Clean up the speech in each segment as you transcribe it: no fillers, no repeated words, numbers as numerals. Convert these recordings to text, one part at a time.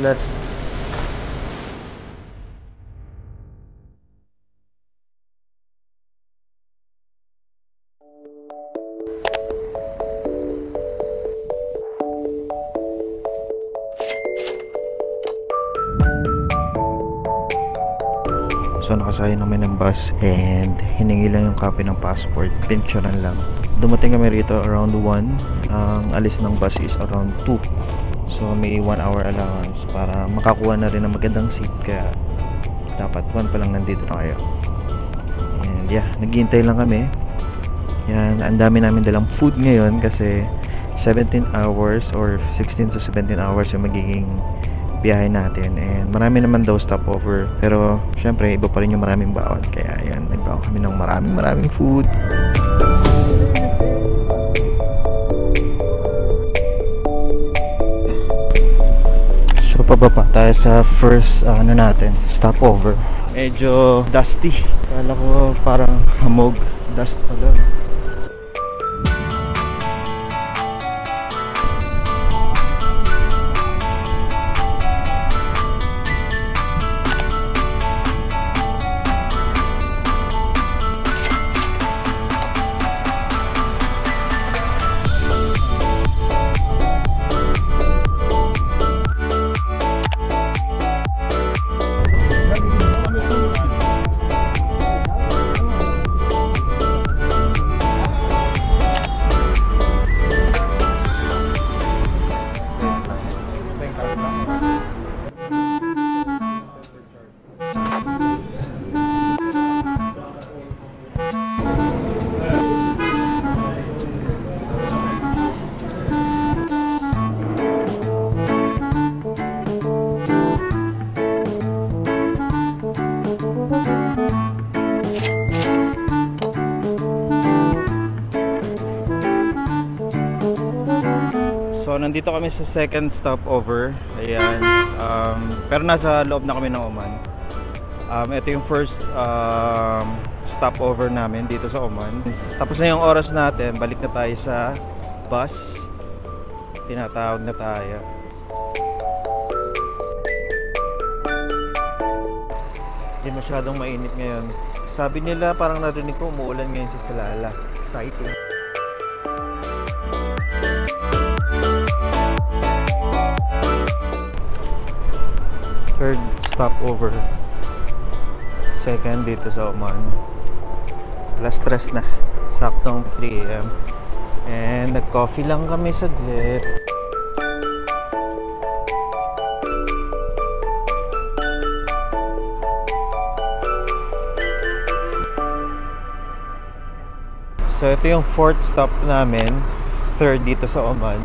ulat. So nakasakay namin ng bus and hiningi lang yung copy ng passport, pinicturean lang. Dumating kami rito around 1. Ang alis ng bus is around 2. So may 1 hour allowance para makakuha na rin ng magandang seat, kaya dapat 1 pa lang nandito na kayo. And yeah, naghihintay lang kami. Yan, ang dami namin dalang food ngayon kasi 17 hours or 16 to 17 hours yung magiging biyahe natin, and marami naman daw stopover, pero syempre iba pa rin yung maraming baon, kaya yan, nagbaon kami ng maraming food. So pababa tayo sa first natin, stopover. Medyo dusty, kala ko parang hamog, dust pala. Nandito kami sa second stopover. Ayan. Pero nasa loob na kami ng Oman. Ito yung first stopover namin dito sa Oman. Tapos na yung oras natin. Balik na tayo sa bus. Tinatawag na tayo. Hindi masyadong mainit ngayon. Sabi nila parang narinig ko umuulan ngayon sa Salalah. Exciting. Third stopover, second dito sa Oman. Alas 3 na, saktong 3 AM, and nag-coffee lang kami saglit. So ito yung fourth stop namin, third dito sa Oman.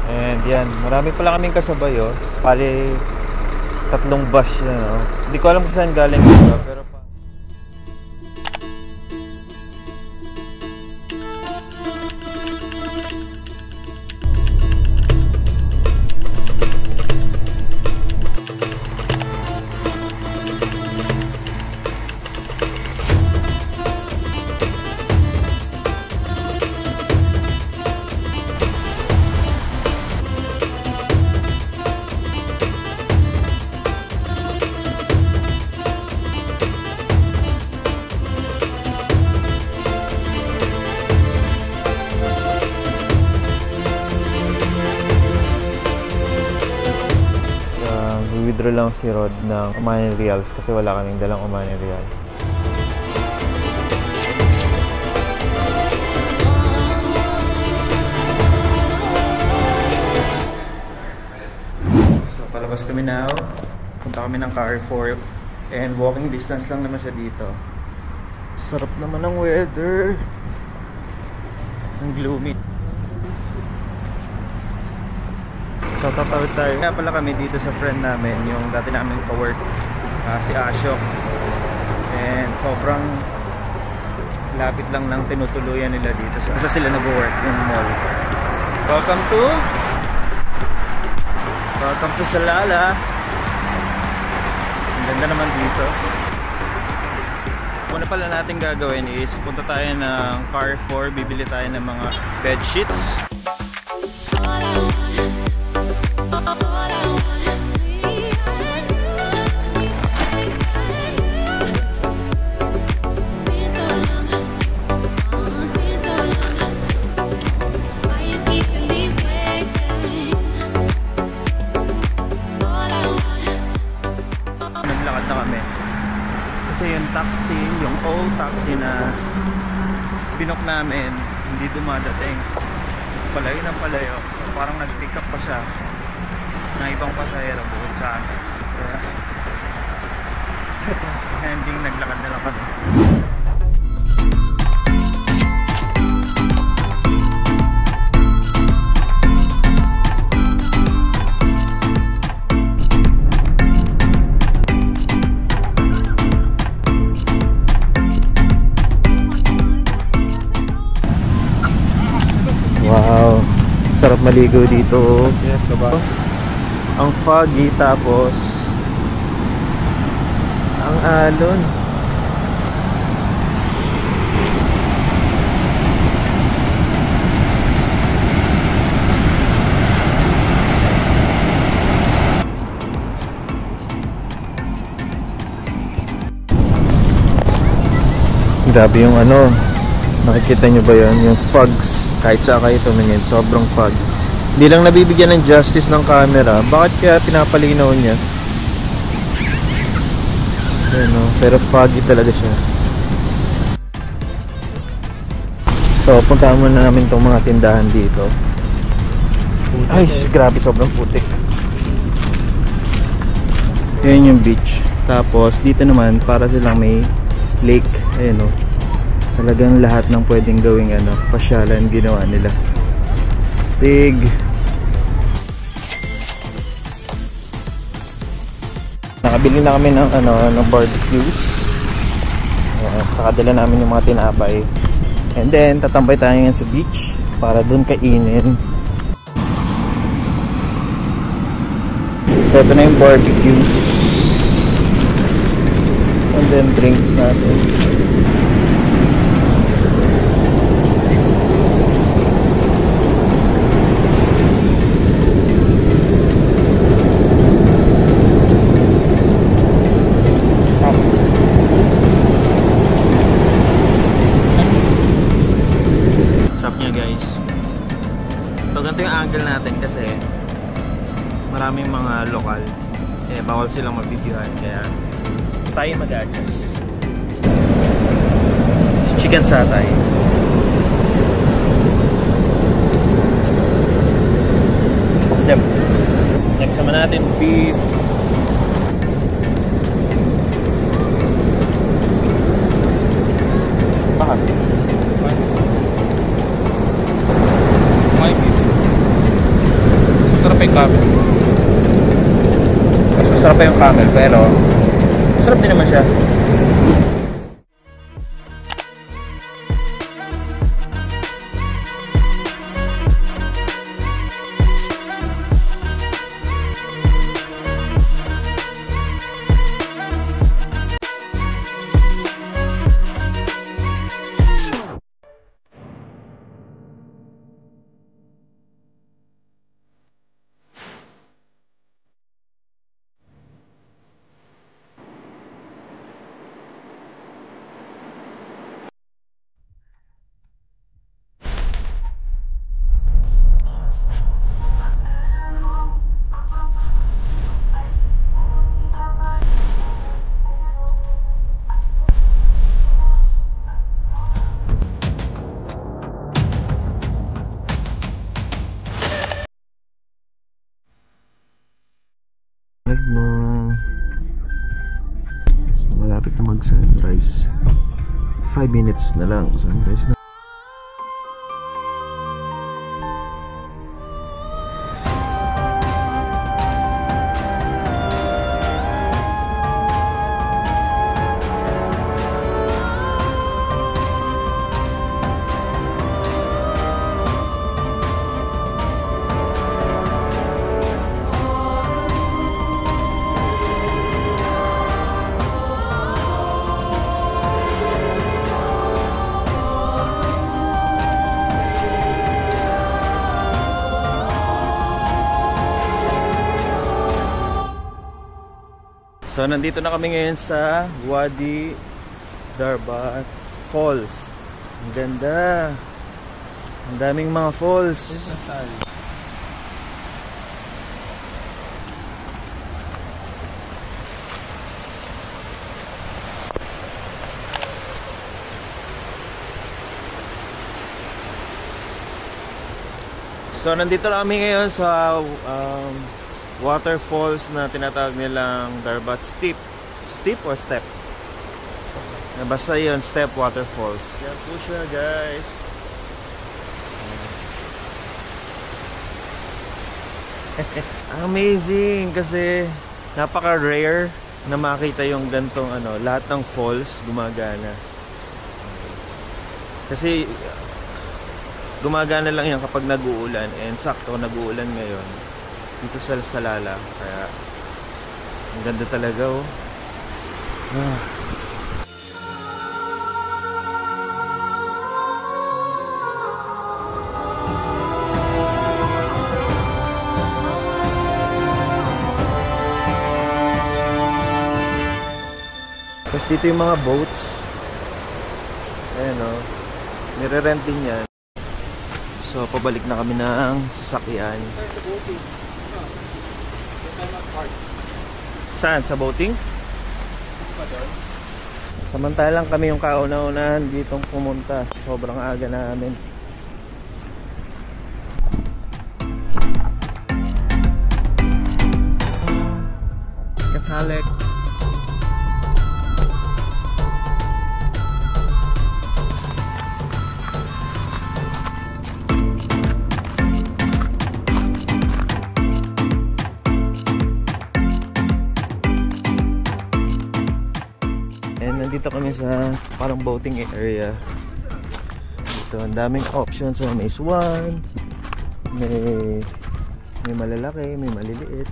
And yan, marami pala kaming kasabay, oh. Pali 3 bus yan, no? Hindi ko alam kung saan galing ito, pero withdraw lang si Rod ng Omani Reals kasi wala kaming dalang Omani Real. So palabas kami now. Punta kami ng Carrefour and walking distance lang naman siya dito. Sarap naman ng weather. Ang gloomy. So tatawid tayo. Kaya pala kami dito sa friend namin, yung dati namin ka-work, si Ashok. And sobrang lapit lang ng tinutuluyan nila dito. So sila nag-work yung mall. Welcome to Salalah. Ang ganda naman dito. Una pala natin gagawin is punta tayo ng Carrefour, bibili tayo ng mga bed sheets. naglakad na kami. Kasi yung taxi, yung old taxi na binook namin, hindi dumadating. Palayo ng palayo. So parang nag-pick up pa siya ng ibang pasahero bukod sa amin. Kaya hindi naglakad na lang kami. Wow, sarap maligo dito. Ang foggy, tapos ang alon. Grabe yung ano, nakikita nyo ba yan? Yung fogs, kahit sa kayo tumingin, sobrang fog. Hindi lang nabibigyan ng justice ng camera. Bakit kaya pinapalinaw niya? Ano, pero foggy talaga siya. So, puntahan muna namin itong mga tindahan dito. Ay, grabe, sobrang putik. Yan yung beach. Tapos, dito naman, para silang may lake. Ayan o. Talagang lahat ng pwedeng gawing ano, pasyalan ginawa nila. Stig. Nakabili na kami ng ano, ng barbecues. Saka dala namin yung mga tinapay. And then tatambay tayo ngayon sa beach para dun kainin. So ito na yung barbecues. And then drinks natin. Natin kasi maraming mga lokal bawal silang mag-videohan, kaya tayo mag-adjust. Chicken satay. Next naman natin beef. Bakit? Sarap yung camel. Mas masarap pa yung camel, pero sarap din naman siya. Malapit na mag-sunrise. 5 minutes na lang sunrise na. So nandito na kami ngayon sa Wadi Darbat Falls. Ang ganda. Ang daming mga falls. So nandito kami ngayon sa waterfalls na tinatawag nilang Darbat Steep. Steep or step? Basta yun, step waterfalls. Yan po siya, guys. Amazing kasi napaka-rare na makita yung gantong lahat ng falls gumagana. Kasi gumagana lang yan kapag nag-uulan, and sakto nag-uulan ngayon dito sa Salala, kaya ang ganda talaga, oh. Tapos dito yung mga boats, ayan, oh, nire-rent din yan. So pabalik na kami ng sasakyan. Saan? Sa boating? Samantalang kami yung kauna-unahan ditong pumunta. Sobrang aga namin. Kathalik. Nandito kami sa parang boating area. Dito ang daming options. So, may swan, may malalaki, may maliliit.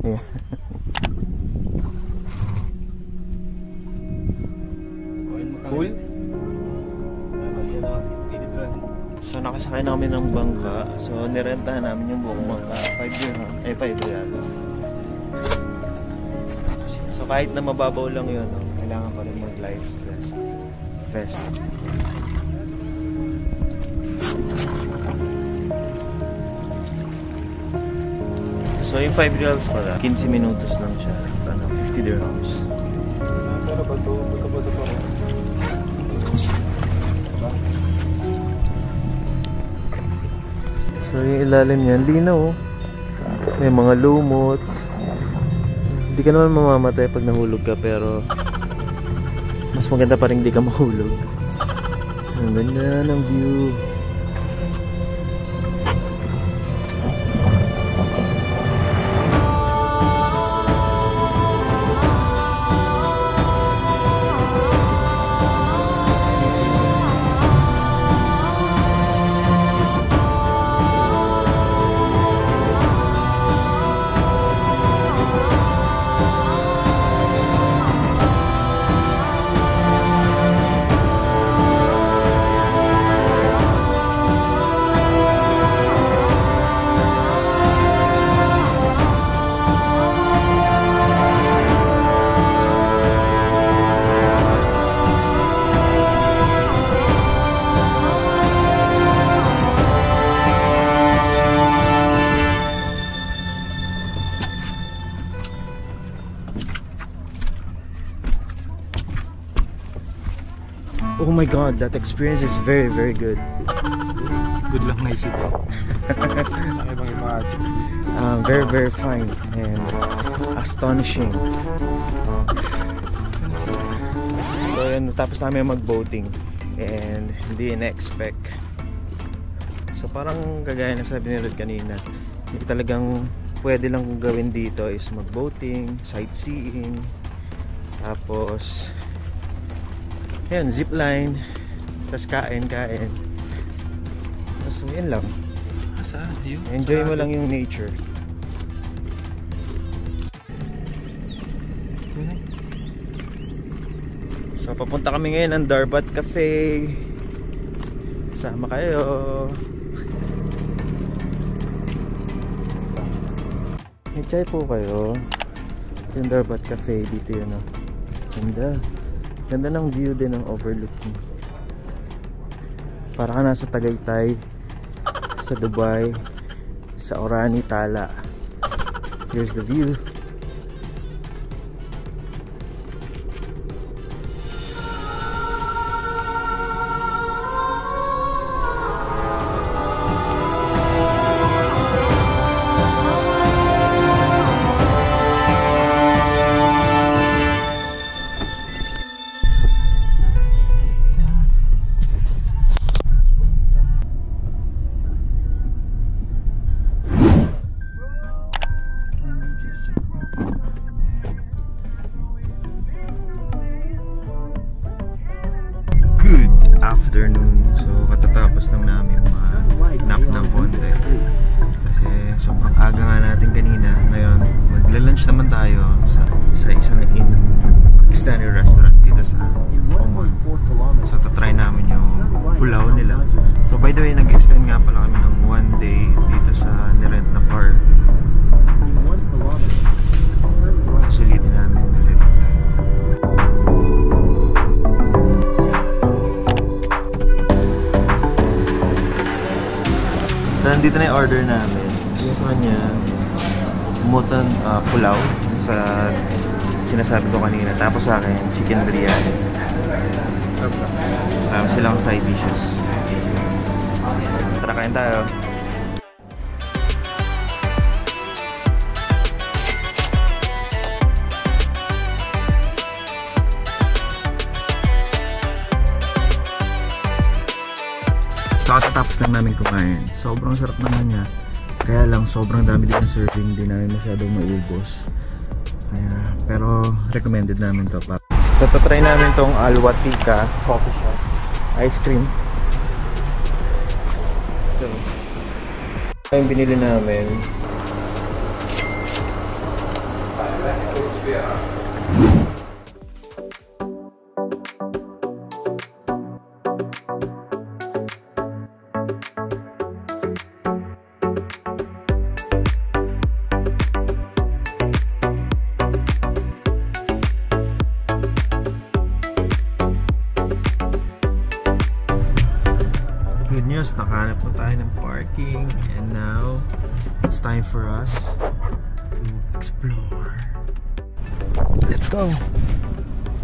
Yeah. Cool. So nakasakay namin ng bangka. So nirentahan namin yung buong bangka. 5 reals. So kahit na mababaw lang yun, kailangan pa rin mag-life vest. So yung 5 reals pala, 15 minutos lang siya. 50 dirhams. Pero ba ito? So yung ilalim niyan, linaw. May mga lumot. Hindi ka naman mamamatay pag nahulog ka, pero mas maganda pa rin hindi ka mahulog. Ang ganda ng view. Oh my god, that experience is very, very good. Good lang naisip ko. Very, very fine and astonishing. So yun, tapos namin mag-boating and hindi na-expect. So parang kagaya na sabi ni Rod kanina, hindi talagang pwede lang gawin dito is mag-boating, sightseeing, tapos yun, zipline, tapos kain. So yun lang. Enjoy mo lang yung nature. So papunta kami ngayon ng Darbat Cafe. Sama kayo. May chai po kayo. Yung Darbat Cafe dito yun, oh. Ganda. Ganda ng view din ng overlooking. Para ka nasa Tagaytay, sa Dubai, sa Orani, Tala. Here's the view. Afternoon. So katatapos lang namin nap ng konti kasi sobrang aga nga natin kanina. Ngayon magla-lunch naman tayo sa isang Pakistani restaurant dito sa Oman. So tatry namin yung pulaw nila. So by the way, nag-extend nga pala kami ng 1 day dito sa nirent na car. Susulitin namin ulit. Nandito na yung order namin. Yung sa kanya, mutton pulaw sa sinasabi ko kanina. Tapos sa akin, chicken biryani. Silang side dishes. Tara, kain tayo. Kakatapos lang namin kumain. Sobrang sarap naman niya. Kaya lang sobrang dami din ng serving. Hindi namin masyadong maubos. Pero recommended namin to. So tatry namin tong Al-Watika coffee shop. Ice cream. So ito yung binili namin. Good news, nakahanap na tayo ng parking and now it's time for us to explore. Let's go!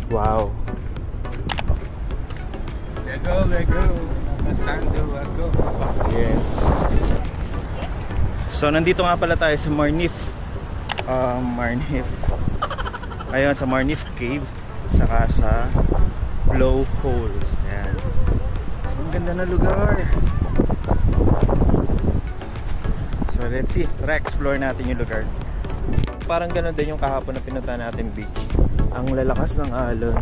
Wow! Let go, let go. Masando ako. Yes. So nandito nga pala tayo sa Marnif. Ayun, sa Marnif Cave. Saka sa Blow Holes. Ayan. Ang ganda na lugar. So let's see. Tara, explore natin yung lugar. Parang gano'n din yung kahapon na pinunta natin beach. Ang lalakas ng alon.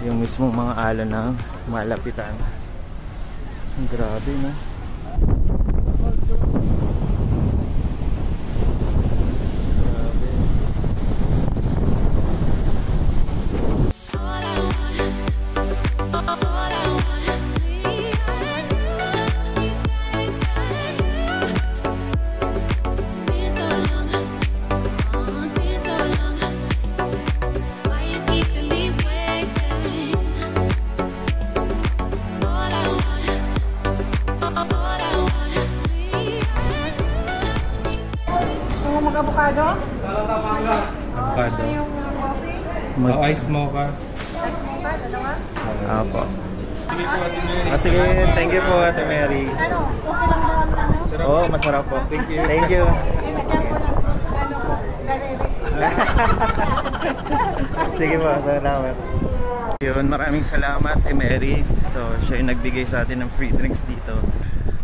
Yung mismong mga alon na malapitan. Grabe, no? Iced mocha. Apo. Sige, thank you po, Ate Mary. Oo, masarap po. Thank you. Thank you. Sige po, salamat. Yun, maraming salamat, Ate Mary. So, siya yung nagbigay sa atin ng free drinks dito.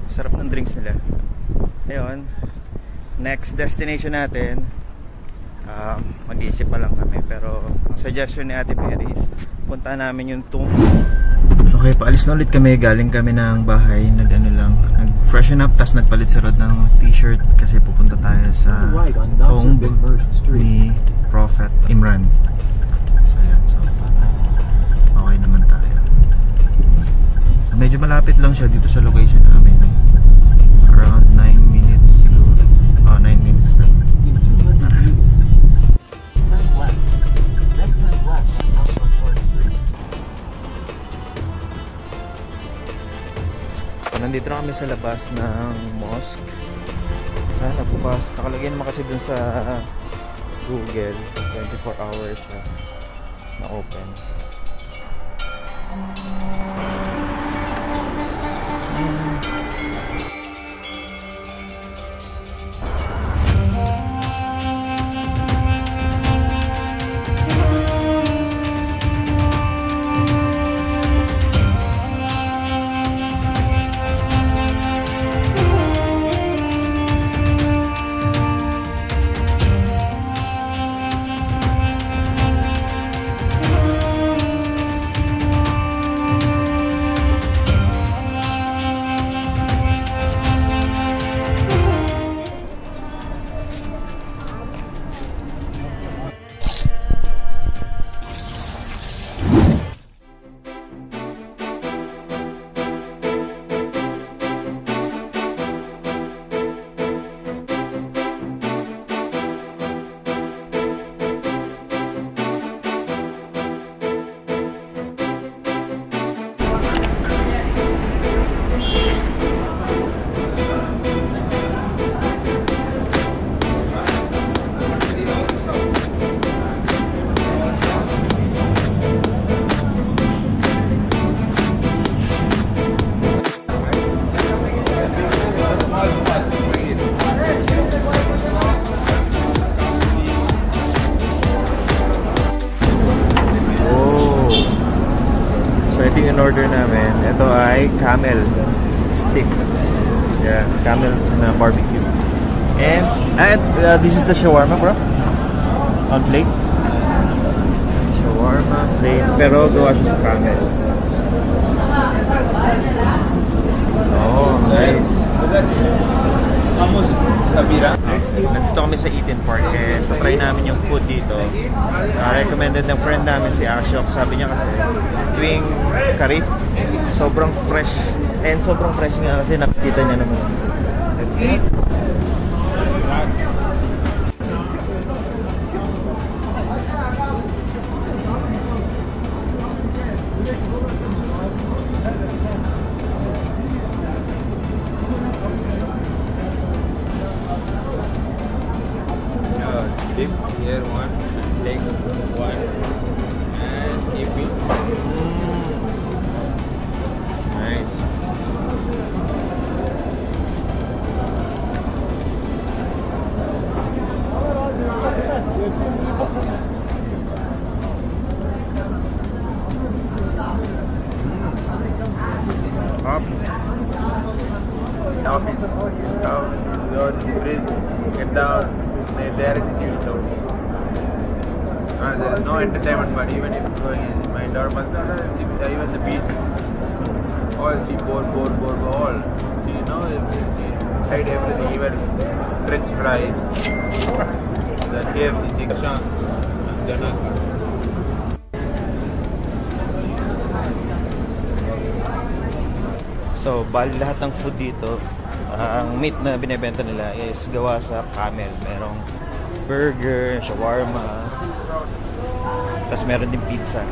Sarap ng drinks nila. Ayun, next destination natin, mag-iisip pa lang kami, pero ang suggestion ni Ate Mary is punta namin yung Tung. Okay, paalis na ulit kami. Galing kami ng bahay, nag freshen up, tas nagpalit si Rod ng t-shirt kasi pupunta tayo sa Tung ni Prophet Imran. So yan, so okay naman tayo. So medyo malapit lang siya dito sa location namin, around 9 minutes siguro. 9 minutes na. Nandito na kami sa labas ng mosque. Sana bukas. Nakalagay naman kasi dun sa Google 24 hours na open. In order namin, ito ay camel stick. Yeah, camel na barbecue. And this is the shawarma, bro. On plate. Shawarma plate, pero gawa siya sa camel. Oh, nice. Nandito kami sa Eden Park and try namin yung food dito. Recommended ng friend namin si Ashok. Sabi niya kasi tuwing Karif, sobrang fresh. And sobrang fresh nga kasi nakikita niya naman. Let's eat! Dip here one, leg one, and keep it. Nice. Up. Down, bridge, get down. There is down. There is no entertainment, but even if going in my normal, even the beach, all she bore, all. You know, she tried everything, even French fries, the KFC chicken, So, bali lahat ng food dito, ang meat na binebenta nila is gawa sa camel. Merong burger, shawarma, tapos meron din pizza.